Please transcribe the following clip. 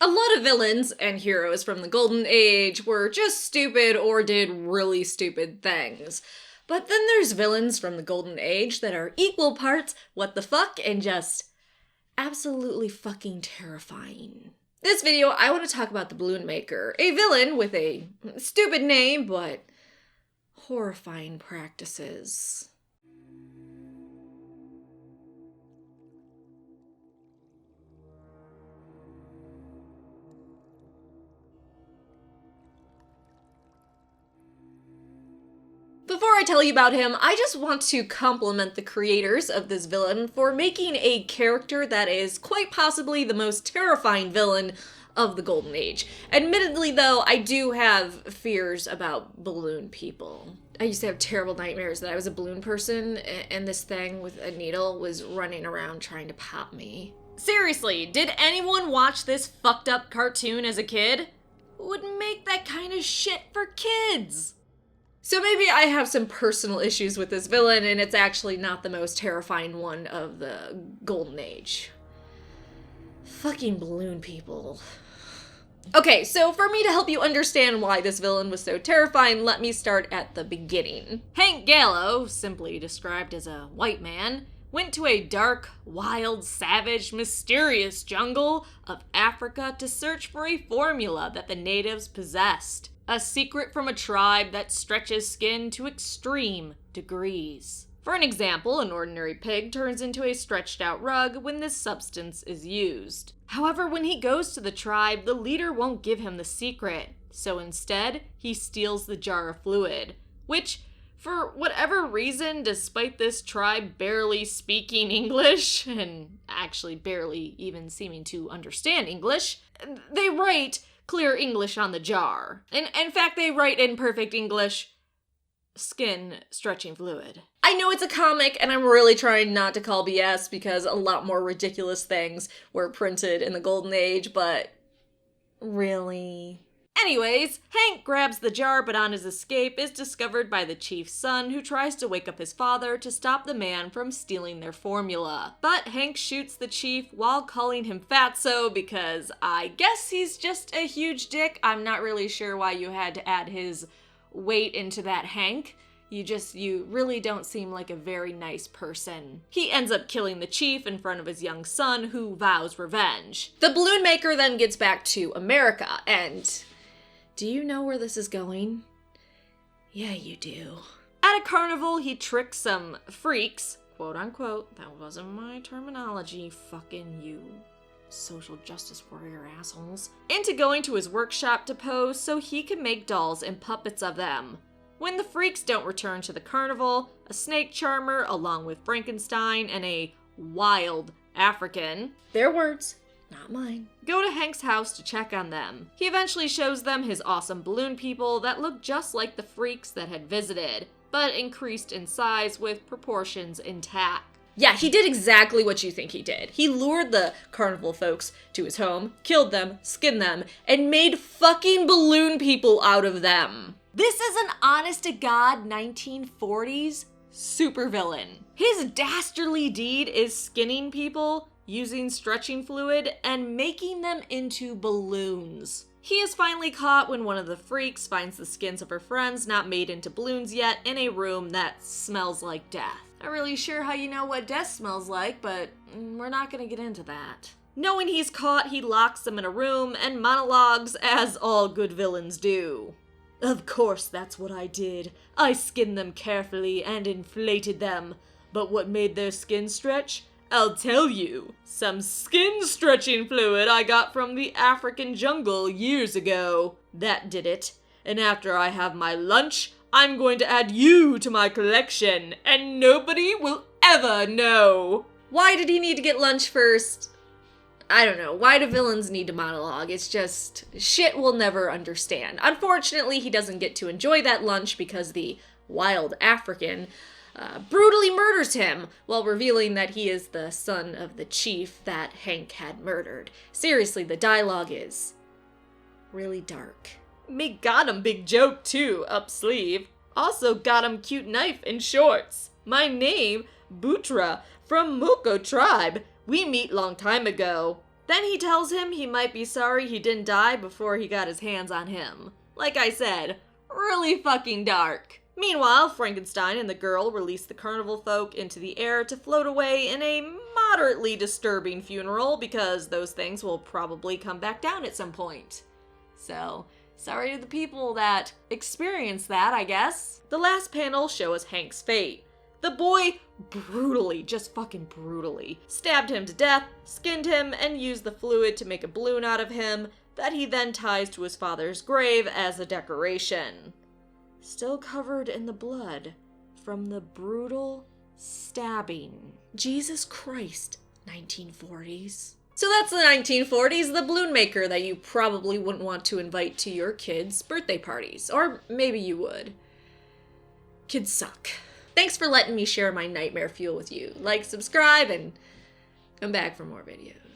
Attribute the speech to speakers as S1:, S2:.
S1: A lot of villains and heroes from the Golden Age were just stupid or did really stupid things. But then there's villains from the Golden Age that are equal parts what the fuck and just absolutely fucking terrifying. This video, I want to talk about the Balloon Maker, a villain with a stupid name, but horrifying practices. Before I tell you about him, I just want to compliment the creators of this villain for making a character that is quite possibly the most terrifying villain of the Golden Age. Admittedly, though, I do have fears about balloon people. I used to have terrible nightmares that I was a balloon person and this thing with a needle was running around trying to pop me. Seriously, did anyone watch this fucked up cartoon as a kid? Who would make that kind of shit for kids? So maybe I have some personal issues with this villain, and it's actually not the most terrifying one of the Golden Age. Fucking balloon people. Okay, so for me to help you understand why this villain was so terrifying, let me start at the beginning. Hank Gallo, simply described as a white man, went to a dark, wild, savage, mysterious jungle of Africa to search for a formula that the natives possessed. A secret from a tribe that stretches skin to extreme degrees. For an example, an ordinary pig turns into a stretched out rug when this substance is used. However, when he goes to the tribe, the leader won't give him the secret, so instead, he steals the jar of fluid, which, for whatever reason, despite this tribe barely speaking English, and actually barely even seeming to understand English, they write clear English on the jar. In fact, they write in perfect English, skin stretching fluid. I know it's a comic, and I'm really trying not to call BS because a lot more ridiculous things were printed in the Golden Age, but really? Anyways, Hank grabs the jar, but on his escape is discovered by the chief's son, who tries to wake up his father to stop the man from stealing their formula. But Hank shoots the chief while calling him fatso because I guess he's just a huge dick. I'm not really sure why you had to add his weight into that, Hank. You really don't seem like a very nice person. He ends up killing the chief in front of his young son, who vows revenge. The Balloon Maker then gets back to America, and do you know where this is going? Yeah, you do. At a carnival, he tricks some freaks, quote unquote, that wasn't my terminology, fucking you social justice warrior assholes, into going to his workshop to pose so he can make dolls and puppets of them. When the freaks don't return to the carnival, a snake charmer, along with Frankenstein and a wild African, their words, not mine, go to Hank's house to check on them. He eventually shows them his awesome balloon people that look just like the freaks that had visited, but increased in size with proportions intact. Yeah, he did exactly what you think he did. He lured the carnival folks to his home, killed them, skinned them, and made fucking balloon people out of them. This is an honest-to-God 1940s supervillain. His dastardly deed is skinning people, using stretching fluid, and making them into balloons. He is finally caught when one of the freaks finds the skins of her friends not made into balloons yet in a room that smells like death. Not really sure how you know what death smells like, but we're not gonna get into that. Knowing he's caught, he locks them in a room and monologues as all good villains do. Of course that's what I did. I skinned them carefully and inflated them. But what made their skin stretch? I'll tell you. Some skin-stretching fluid I got from the African jungle years ago. That did it. And after I have my lunch, I'm going to add you to my collection, and nobody will ever know. Why did he need to get lunch first? I don't know. Why do villains need to monologue? It's just shit we'll never understand. Unfortunately, he doesn't get to enjoy that lunch because the wild African brutally murders him while revealing that he is the son of the chief that Hank had murdered. Seriously, the dialogue is really dark. Me got him big joke too, up sleeve. Also got him cute knife and shorts. My name, Butra, from Moko tribe. We meet long time ago. Then he tells him he might be sorry he didn't die before he got his hands on him. Like I said, really fucking dark. Meanwhile, Frankenstein and the girl release the carnival folk into the air to float away in a moderately disturbing funeral because those things will probably come back down at some point. So, sorry to the people that experienced that, I guess. The last panel shows Hank's fate. The boy brutally, just fucking brutally, stabbed him to death, skinned him, and used the fluid to make a balloon out of him that he then ties to his father's grave as a decoration. Still covered in the blood from the brutal stabbing. Jesus Christ, 1940s. So that's the 1940s, the balloon maker that you probably wouldn't want to invite to your kids' birthday parties. Or maybe you would. Kids suck. Thanks for letting me share my nightmare fuel with you. Like, subscribe, and come back for more videos.